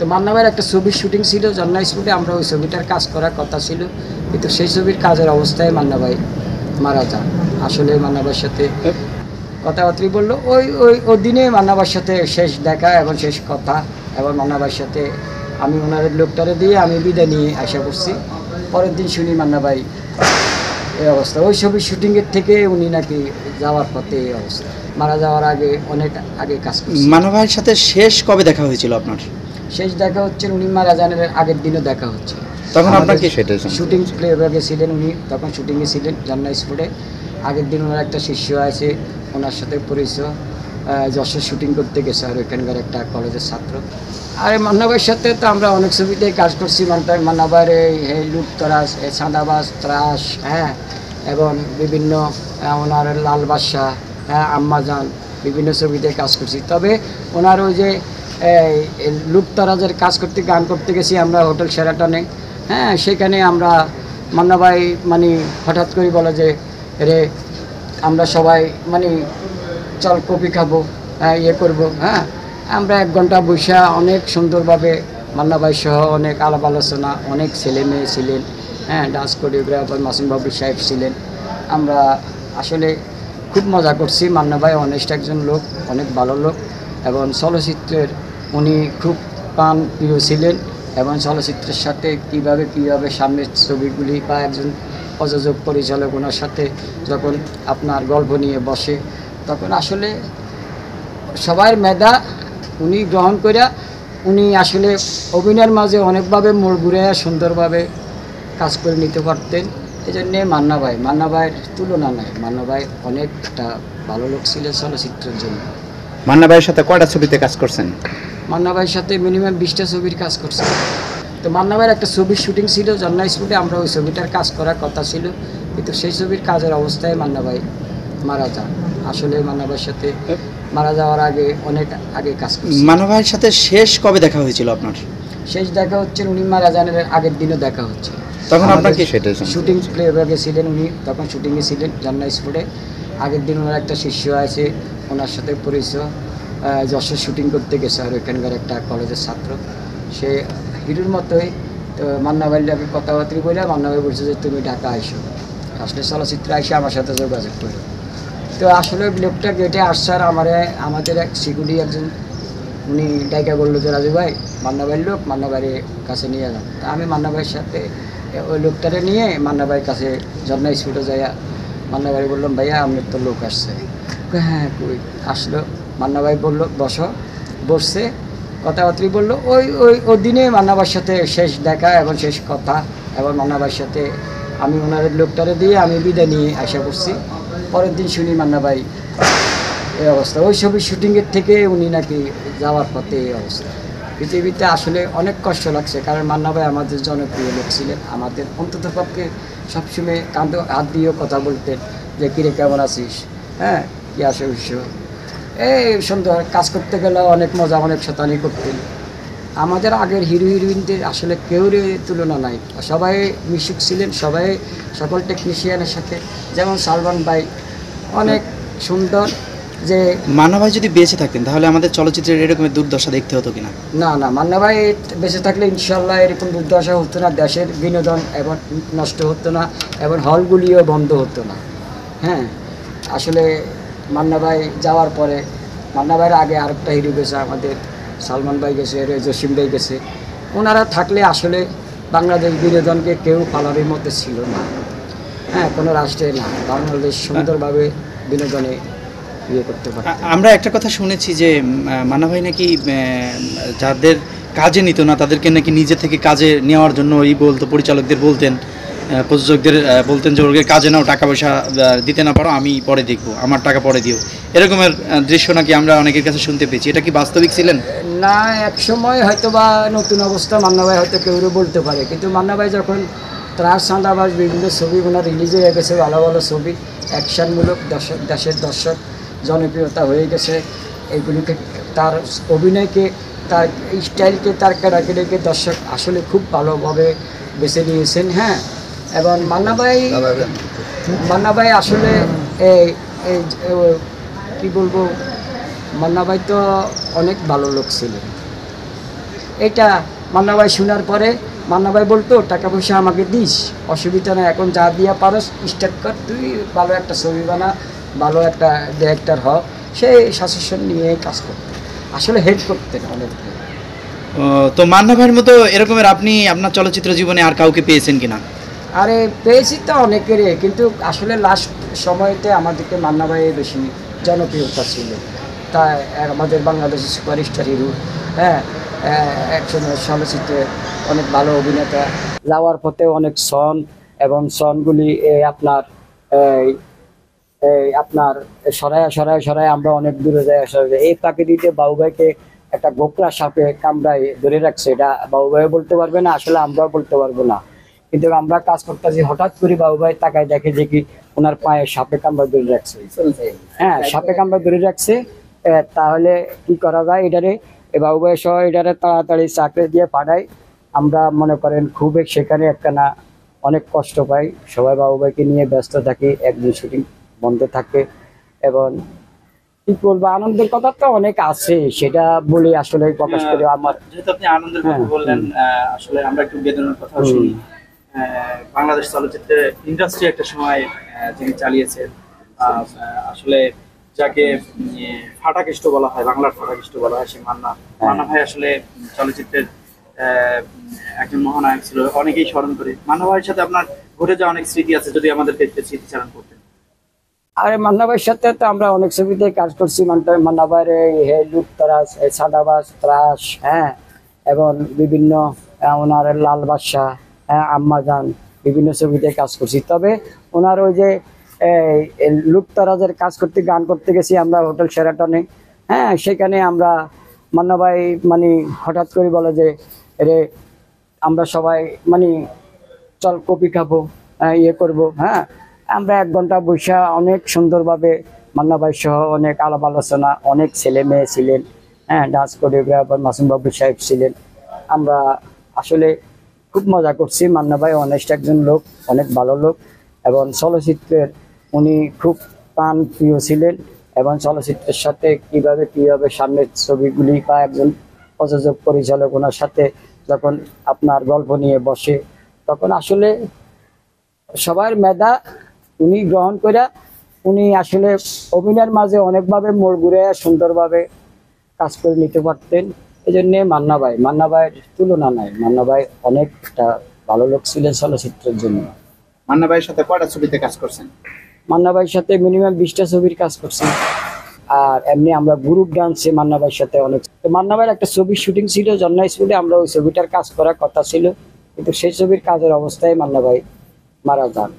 তো মান্না ভাইয়ের একটা ছবির শুটিং ছিল ঝর্ণা স্পটে, আমরা ওই ছবিটার কাজ করার কথা ছিল, কিন্তু সেই ছবির কাজের অবস্থায় মান্না ভাই মারা যান। আসলে মান্না ভাইয়ের সাথে কথাবার্তা বললো, ওই দিনে মান্না ভাইয়ের সাথে শেষ দেখা এবং শেষ কথা, এবং মান্না ভাইয়ের সাথে আমি ওনার লোকটারে দিয়ে আমি বিদায় নিয়ে আসা করছি। পরের দিন শুনি মান্না ভাই এই অবস্থা। ওই ছবির শুটিংয়ের থেকে উনি নাকি যাওয়ার পথে এই অবস্থা, মারা যাওয়ার আগে অনেক আগে কাজ করছে। মান্না ভাইয়ের সাথে শেষ কবে দেখা হয়েছিল আপনার? শেষ দেখা হচ্ছে উনি মারা যাওয়ার আগের দিনও দেখা হচ্ছে। তখন আপনার কি শুটিং প্লেব্যাকে ছিলেন উনি, তখন শুটিংয়ে ছিলেন ঝর্ণা স্পটে। আগের দিন ওনার একটা শিষ্য আছে, ওনার সাথে পরিচয়, যশোর শুটিং করতে গেছে, আর ওইখানকার একটা কলেজের ছাত্র। আর মান্না ভাইয়ের সাথে তো আমরা অনেক ছবিতেই কাজ করছি। মান্না ভাইয়ের এই লুটতরাজ, চাঁদাবাজ, ত্রাস, হ্যাঁ, এবং বিভিন্ন ওনার লাল বাদশা, হ্যাঁ, আম্মাজান, বিভিন্ন ছবিতে কাজ করছি। তবে ওনার ওই যে লুটতরাজের কাজ করতে গান করতে গেছি আমরা হোটেল শেরাটনে, হ্যাঁ, সেখানে আমরা মান্না ভাই মানে হঠাৎ করে বলে যে রে আমরা সবাই মানে চল কফি খাবো, হ্যাঁ, ইয়ে করবো, হ্যাঁ। আমরা 1 ঘন্টা বসে অনেক সুন্দরভাবে মান্না ভাই সহ অনেক আলাপ আলোচনা, অনেক ছেলে মেয়ে ছিলেন, হ্যাঁ, ডান্স কোরিওগ্রাফার মাসুম বাবু সাহেব ছিলেন। আমরা আসলে খুব মজা করছি। মান্না ভাই অনেস্ট একজন লোক, অনেক ভালো লোক, এবং চলচ্চিত্রের উনি খুব প্রাণ প্রিয় ছিলেন, এবং চলচ্চিত্রের সাথে কীভাবে সামনের ছবিগুলি বা একজন প্রযোজক পরিচালক ওনার সাথে যখন আপনার গল্প নিয়ে বসে, তখন আসলে সবার মেধা উনি গ্রহণ করে উনি আসলে অভিনয়ের মাঝে অনেকভাবে মোড় ঘুরে সুন্দরভাবে কাজ করে নিতে পারতেন। এই জন্যে মান্না ভাইয়ের তুলনা নাই। মান্না ভাই অনেকটা ভালো লোক ছিলেন চলচ্চিত্রের জন্য। মান্না ভাইয়ের সাথে কয়টা ছবিতে কাজ করছেন? মান্না ভাইয়ের সাথে মিনিমাম 20টা ছবির কাজ করছে। তো মান্না ভাইয়ের একটা ছবির শুটিং ছিল ঝর্ণা স্পটে, আমরা ওই ছবিটার কাজ করার কথা ছিল, কিন্তু সেই ছবির কাজের অবস্থায় মান্না ভাই মারা যান। আসলে মান্না ভাইয়ের সাথে মারা যাওয়ার আগে অনেক আগে কাজ করছে। মান্না ভাইয়ের সাথে শেষ কবে দেখা হয়েছিল আপনার? শেষ দেখা হচ্ছে উনি মারা যাওয়ার আগের দিনও দেখা হচ্ছে। তখন আপনার কি শুটিং প্লেব্যাকে ছিলেন উনি, তখন শুটিংয়ে ছিলেন ঝর্ণা স্পটে। আগের দিন ওনার একটা শিষ্য আছে, ওনার সাথে পরিচয়, যশোর শুটিং করতে গেছে, আর ওইখানকার একটা কলেজের ছাত্র। সে হিরোর মতোই। তো মান্না ভাইয়ের আমি কথাবার্তা বলে মান্না ভাই বলছে যে তুমি ঢাকা আইসো, আসলে চলচ্চিত্রে আইসে আমার সাথে যোগাযোগ করো। তো আসলে লোকটা গেটে আসছে, আর আমাদের এক সিকিউরিটি একজন উনি ডাইকা বললো যে রাজু ভাই মান্না ভাইয়ের লোক, মান্না ভাইয়ের কাছে নিয়ে যান। তা আমি মান্না ভাইয়ের সাথে ওই লোকটারে নিয়ে মান্না ভাইয়ের কাছে ঝর্ণা স্পটে যাইয়া মান্না ভাই বললাম ভাইয়া আপনার তো লোক আসছে। হ্যাঁ কই আসলো। মান্না ভাই বললো বসো, বসছে, কথাবার্তা বললো। ওই দিনে মান্না ভাইয়ের সাথে শেষ দেখা এবং শেষ কথা, এবং মান্না ভাইয়ের সাথে আমি ওনার লোকটারে দিয়ে আমি বিদায় নিয়ে আসা করছি। পরের দিন শুনি মান্না ভাই এই অবস্থা। ওই ছবির শুটিংয়ের থেকে উনি নাকি যাওয়ার পথে এই অবস্থা। পৃথিবীতে আসলে অনেক কষ্ট লাগছে, কারণ মান্না ভাই আমাদের জনপ্রিয় লোক ছিলেন। আমাদের অন্ততপক্ষে সবসময় কাঁধে হাত দিয়েও কথা বলতেন যে কিরে কেমন আছিস, হ্যাঁ, কী আসে উৎস, এই সুন্দর কাজ করতে গেলে অনেক মজা, অনেক শতানি করতেন। আমাদের আগের হিরো হিরোইনদের আসলে কেউর তুলনা নাই। সবাই মিশুক ছিলেন, সবাই সকল টেকনিশিয়ানের সাথে। যেমন সালমান ভাই অনেক সুন্দর। যে মান্না ভাই যদি বেঁচে থাকতেন তাহলে আমাদের চলচ্চিত্রের এরকমের দুর্দশা দেখতে হতো কিনা? না, মান্না ভাই বেঁচে থাকলে ইনশাল্লাহ এরকম দুর্দশা হতো না, দেশের বিনোদন এবং নষ্ট হতো না, এবং হলগুলিও বন্ধ হতো না। হ্যাঁ, আসলে মান্না ভাই যাওয়ার পরে মান্না ভাইয়ের আগে আরেকটা হিরো গেছে, আমাদের সালমান ভাই গেছে, জসিম ভাই গেছে। ওনারা থাকলে আসলে বাংলাদেশ বিনোদনকে কেউ পালানোর মধ্যে ছিল না। হ্যাঁ, কোনো রাষ্ট্রে না, বাংলাদেশ সুন্দরভাবে বিনোদনে ইয়ে করতে পারে। আমরা একটা কথা শুনেছি যে মান্না ভাই নাকি যাদের কাজে নিত না তাদেরকে নাকি নিজে থেকে কাজে নেওয়ার জন্য বলতো, পরিচালকদের বলতেন, প্রযোজকদের বলতেন যে ওকে কাজে নাও, টাকা পয়সা দিতে না পারো আমি পরে দেখবো, আমার টাকা পরে দিও, এরকমের দৃশ্য নাকি আমরা অনেকের কাছে শুনতে পেয়েছি। এটা কি বাস্তবিক ছিলেন? না, এক সময় হয়তো বা নতুন অবস্থা মান্না ভাই হয়তো কেউ বলতে পারে, কিন্তু মান্না ভাই যখন ত্রাস চাঁদাবাজ বিভিন্ন ছবি ওনার রিলিজ হয়ে গেছে, ভালো ভালো ছবি, অ্যাকশনমূলক, দেশের দর্শক জনপ্রিয়তা হয়ে গেছে, এইগুলিকে তার অভিনয়কে, তার স্টাইলকে, তার ক্যারাক্টারকে দর্শক আসলে খুব ভালোভাবে বেছে নিয়েছেন। হ্যাঁ, এবং মান্না ভাই আসলে এই কী বলবো, মান্না ভাই তো অনেক ভালো লোক ছিলেন। এটা মান্না ভাই শোনার পরে মান্না ভাই বলতো টাকা পয়সা আমাকে দিস, অসুবিধা নেই, এখন যা দিয়া পারস স্টার্ট কর, তুই ভালো একটা ছবি বানা, ভালো একটা ডিরেক্টর হ। সেই সাজেশন নিয়ে কাজ করতে, আসলে হেল্প করতেন অনেক। তো মান্না ভাইয়ের মতো এরকমের আপনি আপনার চলচ্চিত্র জীবনে আর কাউকে পেয়েছেন কিনা? আরে পেয়েছি তো অনেকেরই, কিন্তু আসলে লাস্ট সময়তে আমাদেরকে মান্না ভাই বেশি জনপ্রিয়তা ছিল। তাই আমাদের বাংলাদেশের সুপারস্টার হিরো, হ্যাঁ, একসময় চলচ্চিত্রে অনেক ভালো অভিনেতা, যাওয়ার পথে অনেক সন এবং সনগুলি আপনার এই আপনার সরায় আমরা অনেক দূরে যাই আসলে। এই প্রাকৃতিতে বাবু ভাইকে একটা গোকরা সাপে কামড়ায় ধরে রাখছে, এটা বাবু ভাই বলতে পারবে না, আসলে আমরাও বলতে পারবো না। কিন্তু আমরা কাজ করতেছি, হঠাৎ করে বাবু ভাই তাকায় দেখে যে কি ওনার পায়ে সাপে কামড়া ধরে রাখছে। হ্যাঁ, সাপে কামড়া ধরে রাখছে। তাহলে কি করা যায় এটারে, বাবু ভাই সহ এটারে তাড়াতাড়ি চাকরি দিয়ে পাঠাই। আমরা মনে করেন খুব সেখানে একখানা অনেক কষ্ট পাই, সবাই বাবু ভাইকে নিয়ে ব্যস্ত থাকি, একদিন শুটিং বন্ধ থাকে। এবং কি বলবো, আনন্দের কথা তো অনেক আছে, সেটা বলে আসলে প্রকাশ করে আমার। যেহেতু আপনি আনন্দের কথা বললেন, আসলে আমরা একটু বেদনার কথা শুনি। বাংলাদেশ চলচ্চিত্রের ইন্ডাস্ট্রি একটা সময় যিনি চালিয়েছেন, আসলে যাকে ফাটাকেষ্ট বলা হয়, বাংলার ফাটাকেষ্ট বলা হয়, সে মান্না ভাই আসলে চলচ্চিত্রের একজন মহানায়ক ছিল, অনেকেই স্মরণ করে। মান্না ভাইয়ের সাথে আপনার ঘটে যাওয়া অনেক স্মৃতি আছে, যদি আমাদেরকে একটু স্মৃতিচারণ করতেন। আর মান্না ভাইয়ের সাথে তো আমরা অনেক ছবিতে কাজ করছি। মান্না ভাইয়ের লুক তারাস, সাদাবাস, ত্রাস, হ্যাঁ, এবং বিভিন্ন ওনার লাল বাদশা, হ্যাঁ, আম্মাজান, বিভিন্ন ছবিতে কাজ করছি। তবে ওনার ওই যে লুক তারাজের কাজ করতে, গান করতে গেছি আমরা হোটেল শেরাটনে। হ্যাঁ, সেখানে আমরা মান্না ভাই মানে হঠাৎ করে বলে যে রে আমরা সবাই মানে চল কপি খাবো, ইয়ে করবো। হ্যাঁ, আমরা 1 ঘন্টা বসে অনেক সুন্দরভাবে মান্না ভাই সহ অনেক আলাপ আলোচনা, অনেক ছেলে মেয়ে ছিলেন, হ্যাঁ, ডান্স কোরিওগ্রাফার মাসুম বাবু সাহেব ছিলেন। আমরা আসলে খুব মজা করছি। মান্না ভাই অনেস্ট একজন লোক, অনেক ভালো লোক, এবং চলচ্চিত্রের উনি খুব প্রাণ প্রিয় ছিলেন। এবং চলচ্চিত্রের সাথে কিভাবে সামনের ছবিগুলি বা একজন প্রযোজক পরিচালক ওনার সাথে যখন আপনার গল্প নিয়ে বসে, তখন আসলে সবার মেধা উনি গ্রহণ করে, উনি আসলে অভিনয়ের মাঝে অনেকভাবে মোড় ঘুরে সুন্দরভাবে কাজ করে নিতে পারতেন। এই জন্যে মান্না ভাইয়ের তুলনা নাই। মান্না ভাই অনেকটা ভালো লোক ছিলেন চলচ্চিত্রের জন্য। মান্না ভাইয়ের সাথে কয়টা ছবিতে কাজ করছেন? মান্না ভাইয়ের সাথে মিনিমাম 20টা ছবির কাজ করছি। আর এমনি আমরা গ্রুপ ডান্সে মান্না ভাইয়ের সাথে অনেক, মান্না ভাইয়ের একটা ছবির শুটিং ছিল জন্না স্কুলে, আমরা ওই ছবিটার কাজ করার কথা ছিল, কিন্তু সেই ছবির কাজের অবস্থায় মান্না ভাই মারা যান।